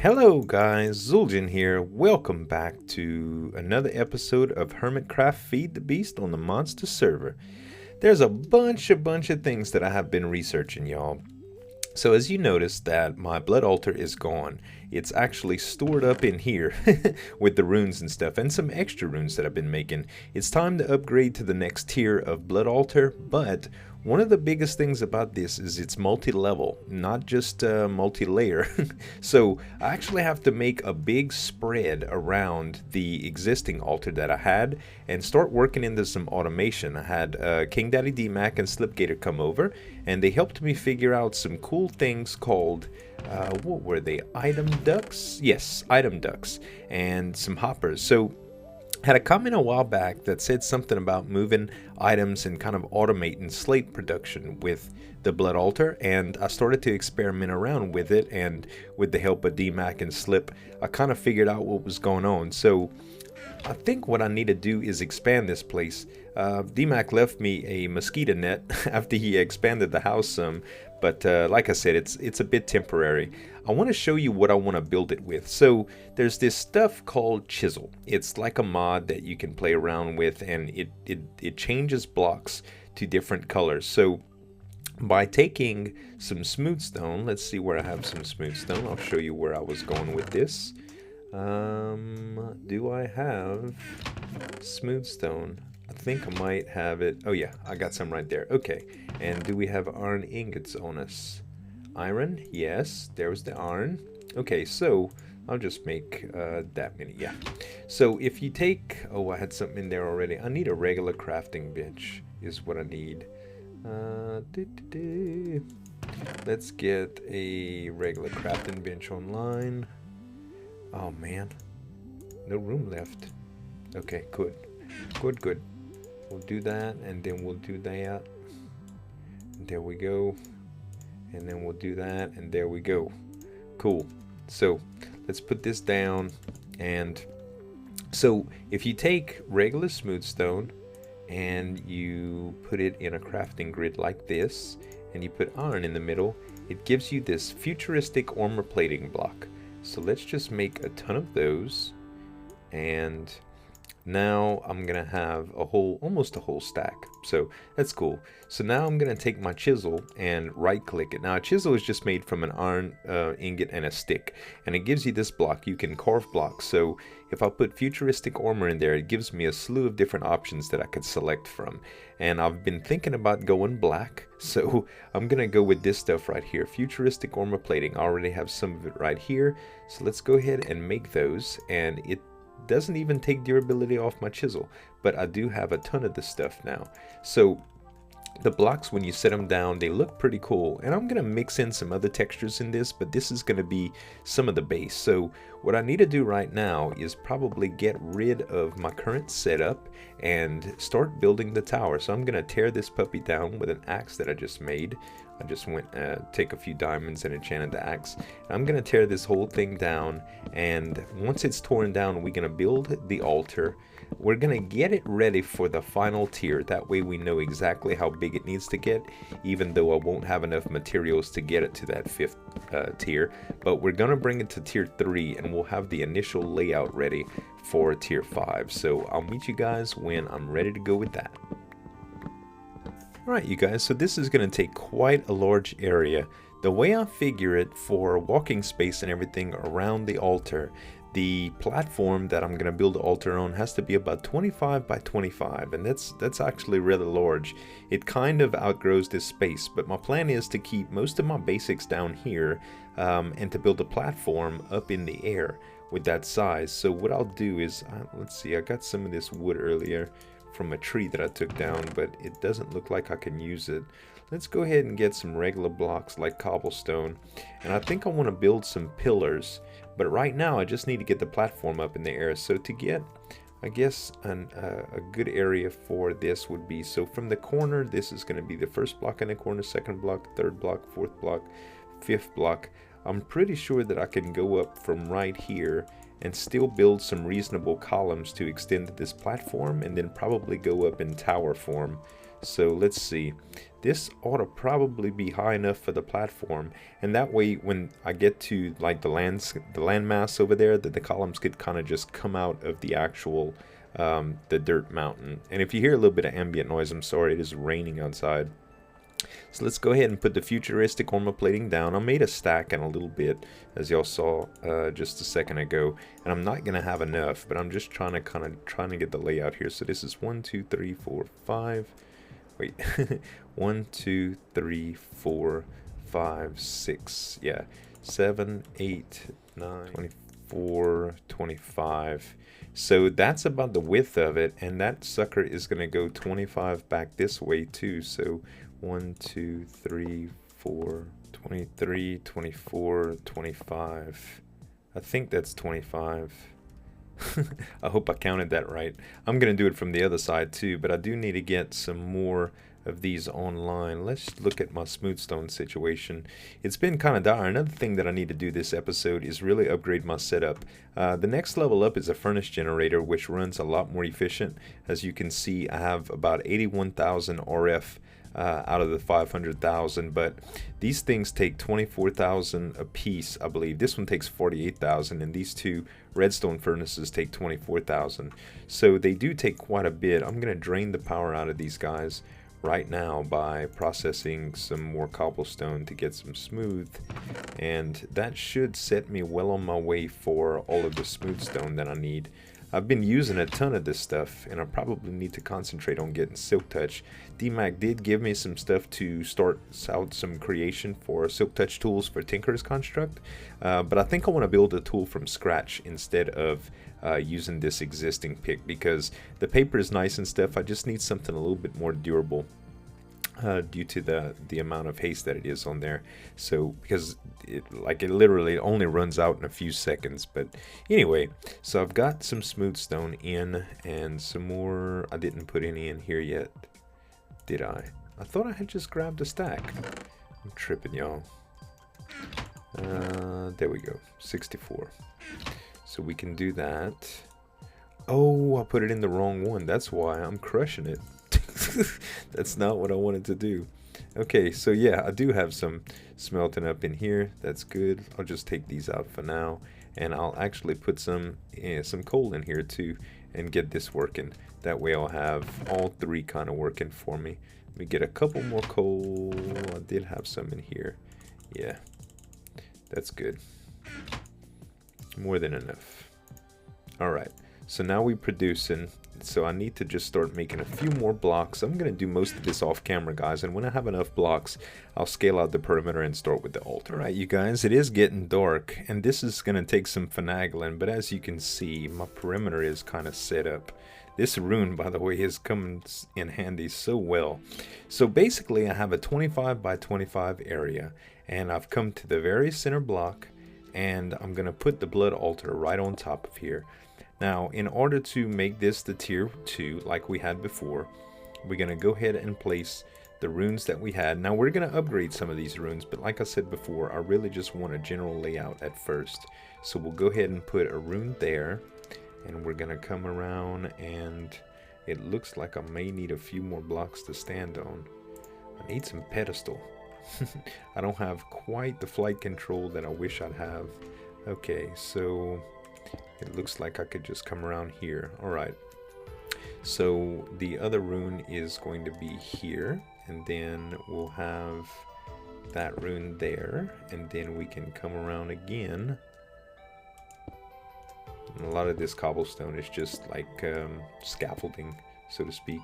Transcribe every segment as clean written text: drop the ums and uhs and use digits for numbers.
Hello guys, Zueljin here. Welcome back to another episode of Hermitcraft Feed the Beast on the Monster server. There's a bunch of things that I have been researching, y'all. So as you notice that my blood altar is gone, it's actually stored up in here with the runes and stuff and some extra runes that I've been making. It's time to upgrade to the next tier of blood altar, but one of the biggest things about this is it's multi-level, not just multi-layer. So I actually have to make a big spread around the existing altar that I had and start working into some automation. I had King Daddy D-Mac and Slipgator come over and they helped me figure out some cool things called, what were they, item ducks? Yes, item ducks and some hoppers. So had a comment a while back that said something about moving items and kind of automating slate production with the blood altar, and I started to experiment around with it, and with the help of DMAC and Slip I kind of figured out what was going on. So I think what I need to do is expand this place. DMAC left me a mosquito net after he expanded the house some, but like I said, it's a bit temporary. I want to show you what I want to build it with. So there's this stuff called chisel. It's like a mod that you can play around with, and it changes blocks to different colors. So by taking some smooth stone, let's see where I have some smooth stone. I'll show you where I was going with this. Do I have smooth stone? I think I might have it. Oh yeah, I got some right there. Okay, and do we have iron ingots on us? Iron, yes, there's the iron. Okay, so I'll just make that many, yeah. So if you take, oh, I had something in there already. I need a regular crafting bench is what I need. Let's get a regular crafting bench online. Oh man, no room left. Okay, good. We'll do that, and then we'll do that. There we go. And then we'll do that, and there we go. Cool. So let's put this down. And so if you take regular smooth stone and you put it in a crafting grid like this, and you put iron in the middle, it gives you this futuristic armor plating block. So let's just make a ton of those, and now I'm gonna have almost a whole stack. So that's cool. So now I'm gonna take my chisel and right click it. Now a chisel is just made from an iron ingot and a stick, and it gives you this block. You can carve blocks. So if I put futuristic armor in there, it gives me a slew of different options that I could select from. And I've been thinking about going black, so I'm gonna go with this stuff right here, futuristic armor plating. I already have some of it right here, so let's go ahead and make those. And it doesn't even take durability off my chisel, but I do have a ton of this stuff now. So the blocks, when you set them down, they look pretty cool, and I'm gonna mix in some other textures in this, but this is gonna be some of the base. So what I need to do right now is probably get rid of my current setup and start building the tower. So I'm gonna tear this puppy down with an axe that I just made. I just went take a few diamonds and enchanted the axe. I'm gonna tear this whole thing down, and once it's torn down, we're gonna build the altar. We're gonna get it ready for the final tier. That way we know exactly how big it needs to get, even though I won't have enough materials to get it to that 5th tier. But we're gonna bring it to tier 3, and we'll have the initial layout ready for tier 5. So I'll meet you guys when I'm ready to go with that. Alright you guys, so this is going to take quite a large area. The way I figure it for walking space and everything around the altar, the platform that I'm going to build the altar on has to be about 25 by 25, and that's actually rather large. It kind of outgrows this space, but my plan is to keep most of my basics down here and to build a platform up in the air with that size. So what I'll do is, let's see, I got some of this wood earlier from a tree that I took down, but it doesn't look like I can use it. Let's go ahead and get some regular blocks like cobblestone, and I think I want to build some pillars, but right now I just need to get the platform up in the air. So to get, I guess, a good area for this would be, so from the corner, this is going to be the first block in the corner, second block, third block, fourth block, fifth block. I'm pretty sure that I can go up from right here and still build some reasonable columns to extend this platform, and then probably go up in tower form. So let's see. this ought to probably be high enough for the platform, and that way when I get to like the landmass over there, that the columns could kind of just come out of the actual the dirt mountain. And if you hear a little bit of ambient noise, I'm sorry, it is raining outside. So let's go ahead and put the futuristic armor plating down. I made a stack in a little bit, as y'all saw just a second ago, and I'm not gonna have enough, but I'm just trying to get the layout here. So this is 1, 2, 3, 4, 5. Wait, 1, 2, 3, 4, 5, 6. Yeah, 7, 8, 9, 24, 25. So that's about the width of it, and that sucker is gonna go 25 back this way too. So 1, 2, 3, 4, 23, 24, 25. I think that's 25. I hope I counted that right. I'm going to do it from the other side too, but I do need to get some more of these online. Let's look at my smoothstone situation. It's been kind of dire. Another thing that I need to do this episode is really upgrade my setup. The next level up is a furnace generator, which runs a lot more efficient. As you can see, I have about 81,000 RF out of the 500,000, but these things take 24,000 a piece, I believe. This one takes 48,000, and these two redstone furnaces take 24,000. So they do take quite a bit. I'm going to drain the power out of these guys right now by processing some more cobblestone to get some smooth, and that should set me well on my way for all of the smooth stone that I need. I've been using a ton of this stuff, and I probably need to concentrate on getting Silk Touch. DMAC did give me some stuff to start out some creation for Silk Touch tools for Tinker's Construct, but I think I want to build a tool from scratch instead of using this existing pick, because the paper is nice and stuff. I just need something a little bit more durable. Due to the amount of haste that it is on there, so because it literally only runs out in a few seconds. But anyway, so I've got some smooth stone in, and some more. I didn't put any in here yet, did I? I thought I had just grabbed a stack. I'm tripping, y'all. There we go, 64. So we can do that. Oh, I put it in the wrong one. That's why I'm crushing it. That's not what I wanted to do. Okay, so yeah, I do have some smelting up in here. That's good. I'll just take these out for now, and I'll actually put some coal in here too and get this working. That way I'll have all three kind of working for me. Let me get a couple more coal. I did have some in here. Yeah, that's good. More than enough. All right, so now we're producing. So I need to just start making a few more blocks. I'm going to do most of this off camera, guys, and when I have enough blocks, I'll scale out the perimeter and start with the altar. Alright, you guys, it is getting dark, and this is going to take some finagling, but as you can see, my perimeter is kind of set up. This rune, by the way, is coming in handy so well. So basically, I have a 25 by 25 area, and I've come to the very center block, and I'm going to put the blood altar right on top of here. Now, in order to make this the tier 2 like we had before, we're going to go ahead and place the runes that we had. Now, we're going to upgrade some of these runes, but like I said before, I really just want a general layout at first. So we'll go ahead and put a rune there, and we're going to come around, and it looks like I may need a few more blocks to stand on. I need some pedestal. I don't have quite the flight control that I wish I'd have. Okay, so it looks like I could just come around here. Alright, so the other rune is going to be here, and then we'll have that rune there, and then we can come around again. And a lot of this cobblestone is just like scaffolding, so to speak,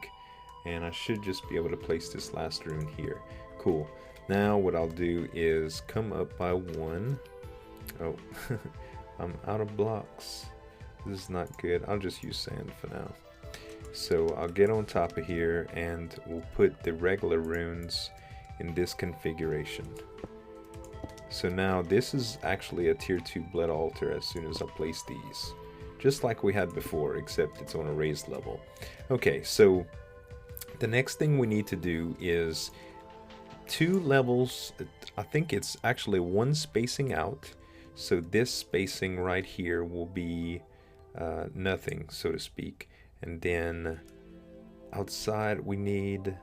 and I should just be able to place this last rune here. Cool. Now what I'll do is come up by one. Oh, I'm out of blocks. This is not good. I'll just use sand for now. So I'll get on top of here, and we'll put the regular runes in this configuration. So now this is actually a tier 2 blood altar as soon as I place these. Just like we had before, except it's on a raised level. Okay, so the next thing we need to do is 2 levels. I think it's actually 1 spacing out. So this spacing right here will be nothing, so to speak. And then outside we need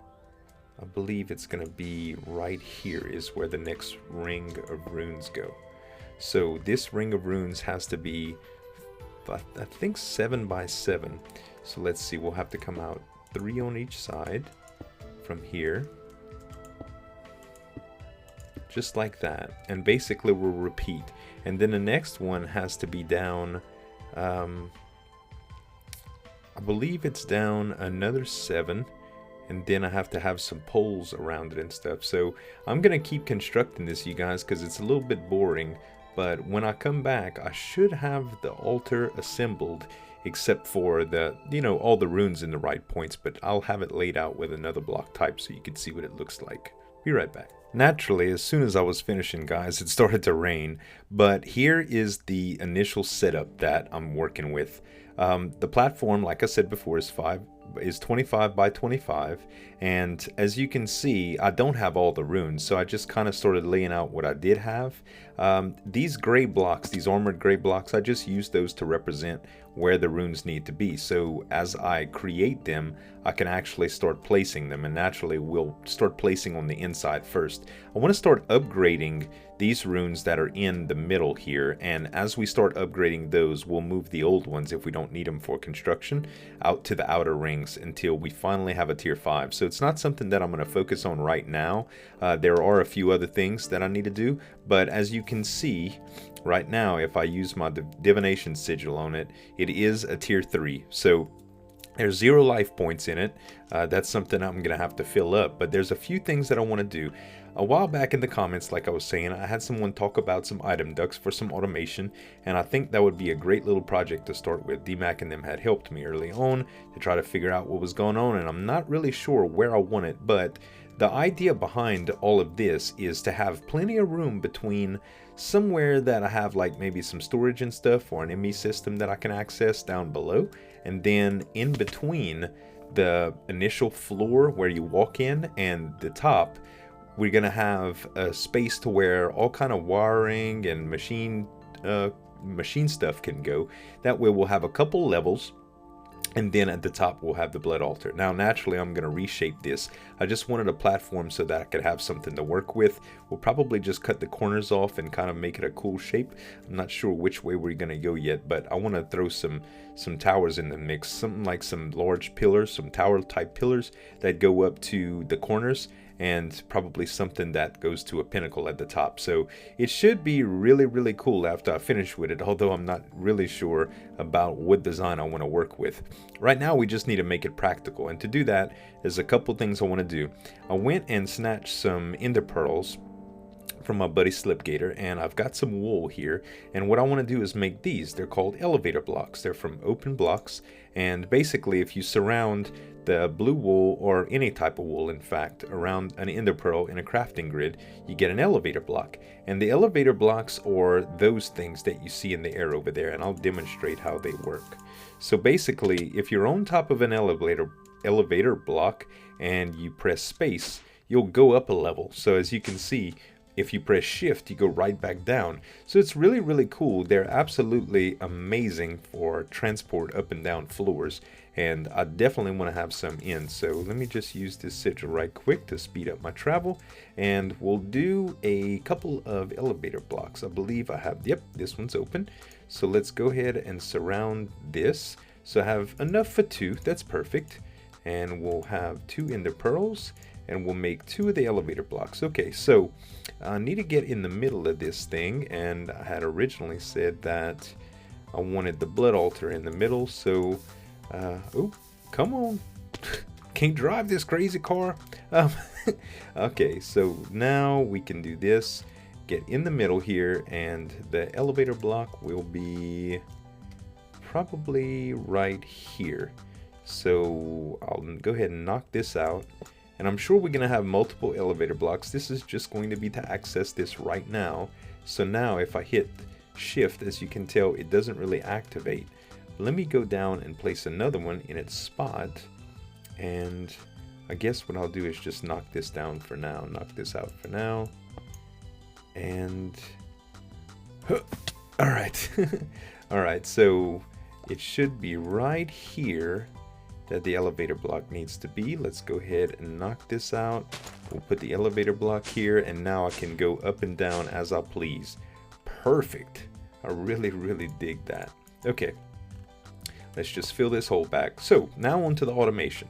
I believe it's going to be right here is where the next ring of runes go. So this ring of runes has to be, I think, 7 by 7. So let's see, we'll have to come out 3 on each side from here. Just like that. And basically we'll repeat. And then the next one has to be down, I believe it's down another 7. And then I have to have some poles around it and stuff. So I'm going to keep constructing this, you guys, because it's a little bit boring. But when I come back, I should have the altar assembled, except for the, all the runes in the right points. But I'll have it laid out with another block type so you can see what it looks like. Be right back. Naturally, as soon as I was finishing, guys, it started to rain. But here is the initial setup that I'm working with. The platform, like I said before, is 25 by 25, and as you can see, I don't have all the runes, so I just kind of started laying out what I did have. These gray blocks, these armored gray blocks, I just used those to represent where the runes need to be. So as I create them, I can actually start placing them, and naturally we'll start placing on the inside first. I want to start upgrading these runes that are in the middle here, and as we start upgrading those, we'll move the old ones, if we don't need them for construction, out to the outer rings until we finally have a tier 5. So it's not something that I'm going to focus on right now. There are a few other things that I need to do, but as you can see right now, if I use my divination sigil on it, it is a tier 3. So there's 0 life points in it. That's something I'm going to have to fill up, but there's a few things that I want to do. A while back in the comments, like I was saying, I had someone talk about some item ducts for some automation, and I think that would be a great little project to start with. DMAC and them had helped me early on to try to figure out what was going on, and I'm not really sure where I want it, but the idea behind all of this is to have plenty of room between somewhere that I have like maybe some storage and stuff, or an ME system that I can access down below, and then in between the initial floor where you walk in and the top, we're going to have a space to where all kind of wiring and machine stuff can go. That way we'll have a couple levels, and then at the top we'll have the blood altar. Now naturally I'm going to reshape this. I just wanted a platform so that I could have something to work with. We'll probably just cut the corners off and kind of make it a cool shape. I'm not sure which way we're going to go yet, but I want to throw some towers in the mix. Something like some large pillars, some tower type pillars that go up to the corners, and probably something that goes to a pinnacle at the top. So it should be really, really cool after I finish with it, although I'm not really sure about what design I want to work with. Right now we just need to make it practical, and to do that, there's a couple things I want to do. I went and snatched some ender pearls from my buddy Slipgator, and I've got some wool here, and what I want to do is make these. They're called elevator blocks. They're from open blocks, and basically if you surround the blue wool, or any type of wool in fact, around an ender pearl in a crafting grid, you get an elevator block. And the elevator blocks are those things that you see in the air over there, and I'll demonstrate how they work. So basically, if you're on top of an elevator block and you press space, you'll go up a level. So as you can see, if you press shift, you go right back down. So it's really, really cool. They're absolutely amazing for transport up and down floors, and I definitely want to have some in. So let me just use this sigil right quick to speed up my travel, and we'll do a couple of elevator blocks. I believe I have, yep, this one's open. So let's go ahead and surround this. So I have enough for 2, that's perfect. And we'll have 2 ender pearls, and we'll make 2 of the elevator blocks. Okay, so I need to get in the middle of this thing, and I had originally said that I wanted the blood altar in the middle, so oh, come on. Can't drive this crazy car. Okay, so now we can do this. Get in the middle here, and the elevator block will be probably right here. So I'll go ahead and knock this out. And I'm sure we're going to have multiple elevator blocks. This is just going to be to access this right now. So now if I hit shift, as you can tell, it doesn't really activate. Let me go down and place another one in its spot. And I guess what I'll do is just knock this down for now. Knock this out for now. And all right. All right, so it should be right here. that the elevator block needs to be. Let's go ahead and knock this out. We'll put the elevator block here, and now I can go up and down as I please. Perfect. I really, really dig that. Okay, let's just fill this hole back. So now onto the automation.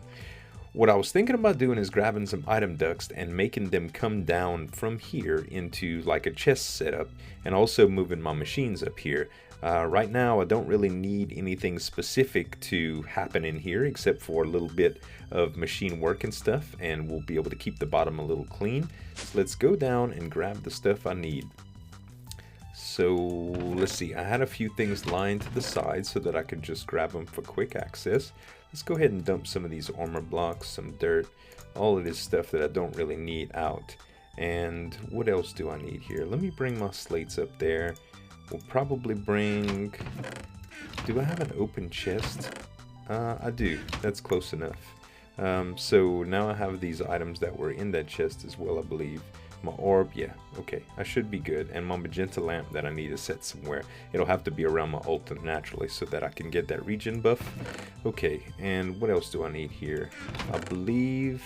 What I was thinking about doing is grabbing some item ducts and making them come down from here into like a chest setup, and also moving my machines up here. Right now I don't really need anything specific to happen in here except for a little bit of machine work and stuff, and we'll be able to keep the bottom a little clean. So let's go down and grab the stuff I need. So let's see, I had a few things lying to the side so that I could just grab them for quick access. Let's go ahead and dump some of these armor blocks, some dirt, all of this stuff that I don't really need out. And what else do I need here? Let me bring my slates up there. We'll probably bring... Do I have an open chest? I do. That's close enough. So now I have these items that were in that chest as well, I believe. My orb, yeah, okay, I should be good. And my magenta lamp that I need to set somewhere. It'll have to be around my altar naturally so that I can get that regen buff. Okay, and what else do I need here? I believe...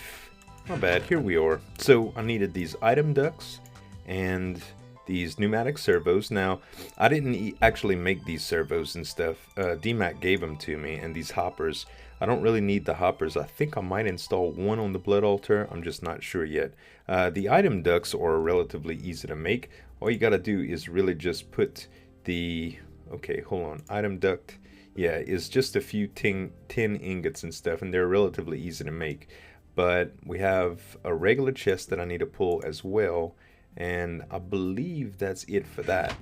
Not bad, here we are. So I needed these item ducts and these pneumatic servos. Now, I didn't actually make these servos and stuff. DMAC gave them to me, and these hoppers. I don't really need the hoppers. I think I might install one on the blood altar. I'm just not sure yet. The item ducts are relatively easy to make. All you gotta do is really just put the... Okay, hold on. Item duct, yeah, is just a few tin ingots and stuff, and they're relatively easy to make. But we have a regular chest that I need to pull as well, and I believe that's it for that.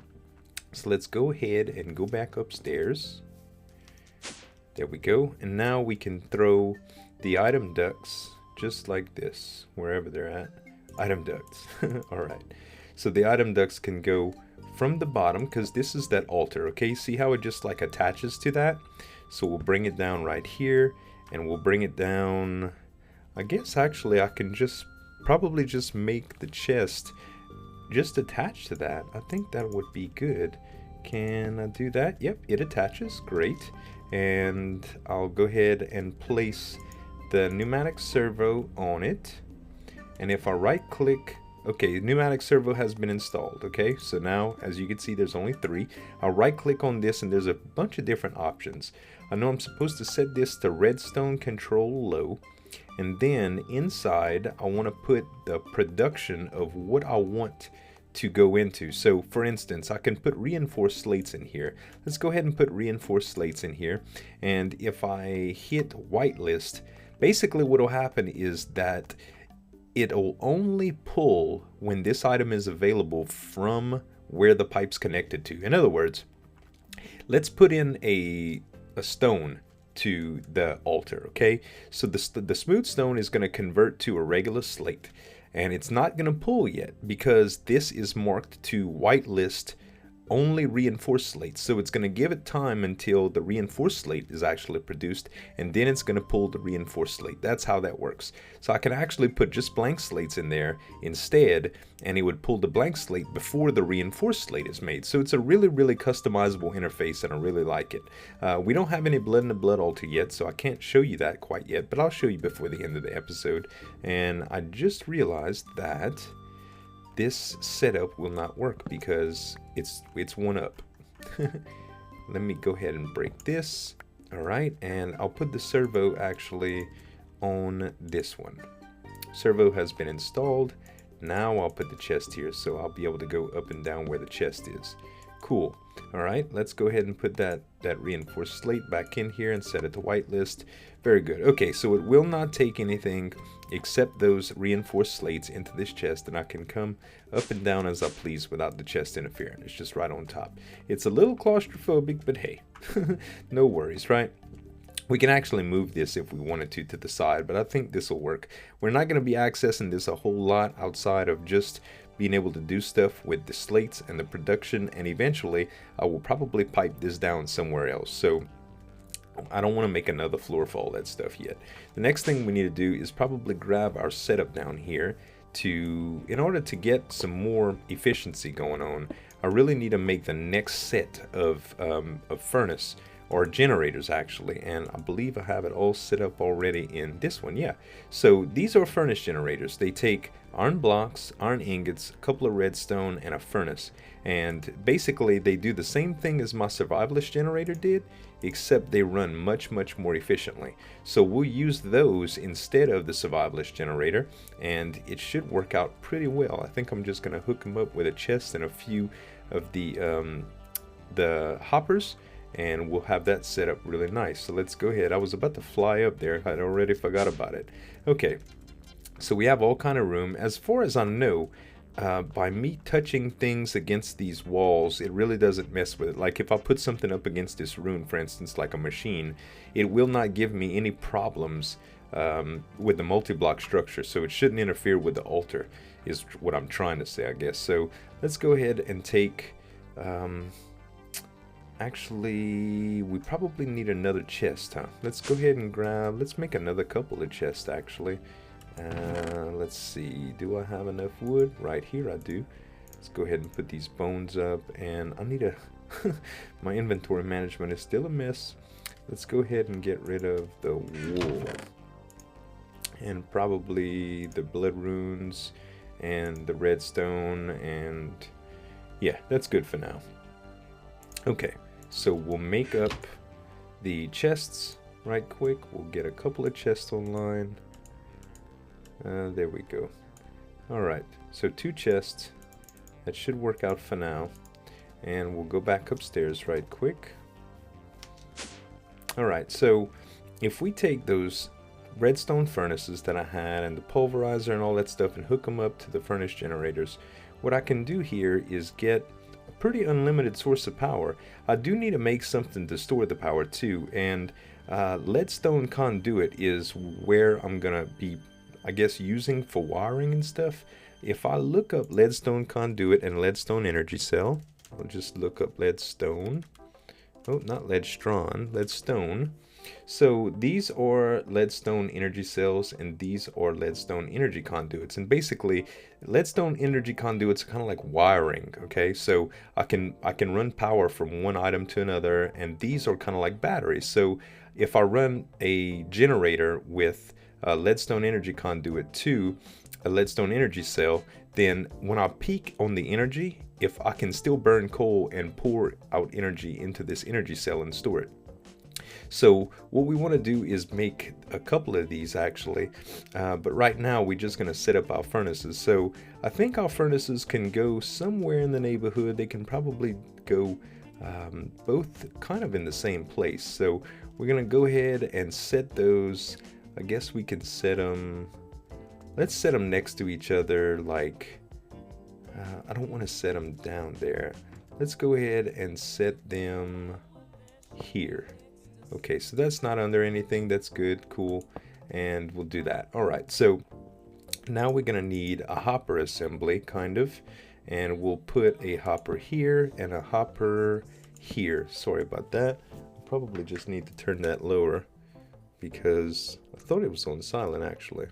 So let's go ahead and go back upstairs. There we go, and now we can throw the item ducts just like this, wherever they're at. Item ducts. Alright, so the item ducts can go from the bottom, because this is that altar, okay? See how it just like attaches to that? So we'll bring it down right here, and we'll bring it down... I guess actually I can just probably just make the chest just attach to that. I think that would be good. Can I do that? Yep, it attaches. Great. And I'll go ahead and place the pneumatic servo on it. And if I right click, okay, pneumatic servo has been installed. Okay, so now as you can see there's only 3. I'll right click on this and there's a bunch of different options. I know I'm supposed to set this to redstone control low. And then inside I want to put the production of what I want to go into. So for instance, I can put reinforced slates in here. Let's go ahead and put reinforced slates in here. And if I hit whitelist, basically what will happen is that it'll only pull when this item is available from where the pipe's connected to. In other words, let's put in a stone to the altar, okay? So the smooth stone is going to convert to a regular slate, and it's not going to pull yet because this is marked to whitelist only reinforced slates. So it's going to give it time until the reinforced slate is actually produced, and then it's going to pull the reinforced slate. That's how that works. So I can actually put just blank slates in there instead, and it would pull the blank slate before the reinforced slate is made. So it's a really, really customizable interface, and I really like it. We don't have any blood in the blood altar yet, so I can't show you that quite yet, but I'll show you before the end of the episode. And I just realized that this setup will not work because it's one up. Let me go ahead and break this. All right, and I'll put the servo actually on this one. Servo has been installed. Now I'll put the chest here, so I'll be able to go up and down where the chest is. Cool. All right, let's go ahead and put that reinforced slate back in here and set it to whitelist. Very good. Okay, so it will not take anything except those reinforced slates into this chest, and I can come up and down as I please without the chest interfering. It's just right on top. It's a little claustrophobic, but hey, no worries, right? We can actually move this if we wanted to the side, but I think this will work. We're not going to be accessing this a whole lot outside of just being able to do stuff with the slates and the production, and eventually I will probably pipe this down somewhere else. So I don't want to make another floor for all that stuff yet. The next thing we need to do is probably grab our setup down here in order to get some more efficiency going on. I really need to make the next set of furnace or generators actually, and I believe I have it all set up already in this one. Yeah, so these are furnace generators. They take iron blocks, iron ingots, a couple of redstone, and a furnace, and basically they do the same thing as my survivalist generator did, except they run much more efficiently. So we'll use those instead of the survivalist generator, and it should work out pretty well. I think I'm just going to hook them up with a chest and a few of the hoppers, and we'll have that set up really nice. So let's go ahead. I was about to fly up there. I'd already forgot about it. Okay, so we have all kind of room. As far as I know, by me touching things against these walls, it really doesn't mess with it. Like if I put something up against this rune, for instance, like a machine, it will not give me any problems with the multi-block structure. So it shouldn't interfere with the altar, is what I'm trying to say, I guess. So let's go ahead and take... actually, we probably need another chest, huh? Let's go ahead and grab... Let's make another couple of chests, actually. Let's see, do I have enough wood? Right here I do. Let's go ahead and put these bones up, and I need a my inventory management is still a mess. Let's go ahead and get rid of the wool and probably the blood runes and the redstone, and yeah, that's good for now. Okay, so we'll make up the chests right quick. We'll get a couple of chests online. There we go. Alright, so 2 chests. That should work out for now. And we'll go back upstairs right quick. Alright, so if we take those redstone furnaces that I had and the pulverizer and all that stuff and hook them up to the furnace generators, what I can do here is get a pretty unlimited source of power. I do need to make something to store the power too, and leadstone conduit is where I'm gonna be, I guess, using for wiring and stuff. If I look up leadstone conduit and leadstone energy cell, I'll just look up leadstone. Oh, not leadstone, leadstone. So these are leadstone energy cells, and these are leadstone energy conduits. And basically, leadstone energy conduits are kind of like wiring. Okay, so I can run power from one item to another, and these are kind of like batteries. So if I run a generator with a leadstone energy conduit to a leadstone energy cell, then when I peak on the energy, if I can still burn coal and pour out energy into this energy cell and store it. So what we want to do is make a couple of these actually, but right now we're just going to set up our furnaces. So I think our furnaces can go somewhere in the neighborhood. They can probably go both kind of in the same place. So we're going to go ahead and set those. I guess we can set them, let's set them next to each other, like, I don't want to set them down there. Let's go ahead and set them here. Okay, so that's not under anything, that's good, cool, and we'll do that. Alright, so now we're going to need a hopper assembly, kind of, and we'll put a hopper here and a hopper here. Sorry about that. I probably just need to turn that lower, because I thought it was on silent actually.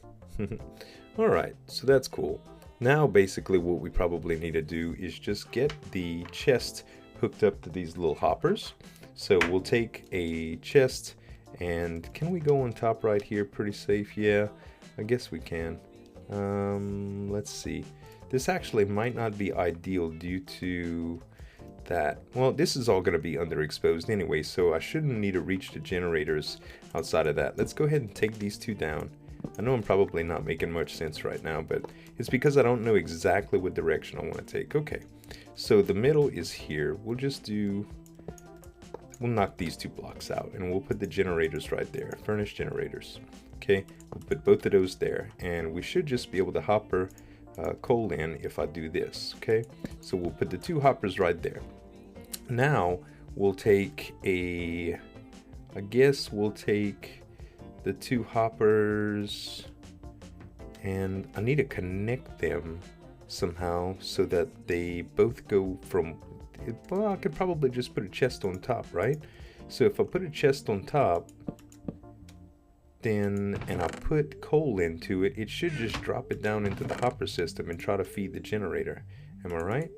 Alright, so that's cool. Now basically what we probably need to do is just get the chest hooked up to these little hoppers. So we'll take a chest, and can we go on top right here pretty safe? Yeah, I guess we can. Let's see. This actually might not be ideal due to that. Well, this is all going to be underexposed anyway, so I shouldn't need to reach the generators outside of that. Let's go ahead and take these 2 down. I know I'm probably not making much sense right now, but it's because I don't know exactly what direction I want to take. Okay, so the middle is here. We'll knock these 2 blocks out, and we'll put the generators right there, furnace generators. Okay, we'll put both of those there, and we should just be able to hopper coal in if I do this. Okay, so we'll put the 2 hoppers right there. Now we'll take I guess we'll take the 2 hoppers, and I need to connect them somehow so that they both go from, well, I could probably just put a chest on top, right? So if I put a chest on top, then, and I put coal into it, it should just drop it down into the hopper system and try to feed the generator. Am I right?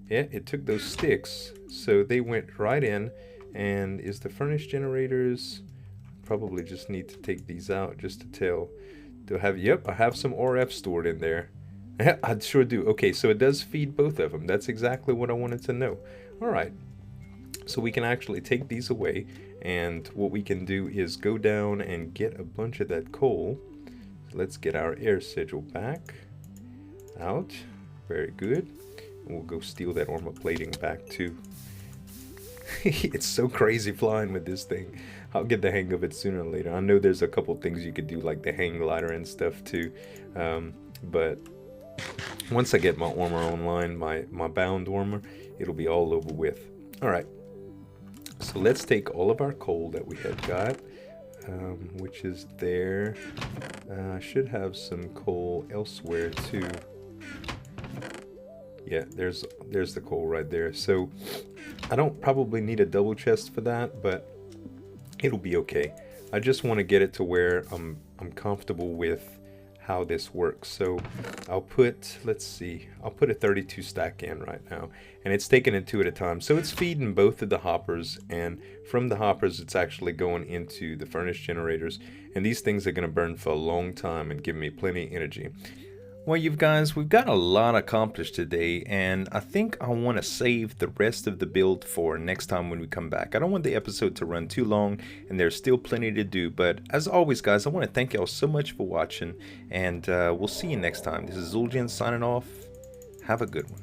Yeah, it took those sticks, so they went right in, And is the furnace generators, probably just need to take these out just to tell. Do I have, yep, I have some RF stored in there. I sure do. Okay, so it does feed both of them. That's exactly what I wanted to know. All right, so we can actually take these away, and what we can do is go down and get a bunch of that coal. So let's get our air sigil back out. Very good. And we'll go steal that armor plating back too. It's so crazy flying with this thing. I'll get the hang of it sooner or later. I know there's a couple things you could do, like the hang glider and stuff too, but once I get my armor online, my bound armor, it'll be all over with. All right, so let's take all of our coal that we had got, which is there. I should have some coal elsewhere too. Yeah, there's the coal right there. So I don't probably need a double chest for that, but it'll be okay. I just want to get it to where I'm comfortable with how this works. So I'll put, let's see, I'll put a 32 stack in right now, and it's taking it 2 at a time. So it's feeding both of the hoppers, and from the hoppers it's actually going into the furnace generators, and these things are going to burn for a long time and give me plenty of energy. Well, you guys, we've got a lot accomplished today, and I think I want to save the rest of the build for next time when we come back. I don't want the episode to run too long, and there's still plenty to do, but as always, guys, I want to thank y'all so much for watching, and we'll see you next time. This is Zueljin signing off. Have a good one.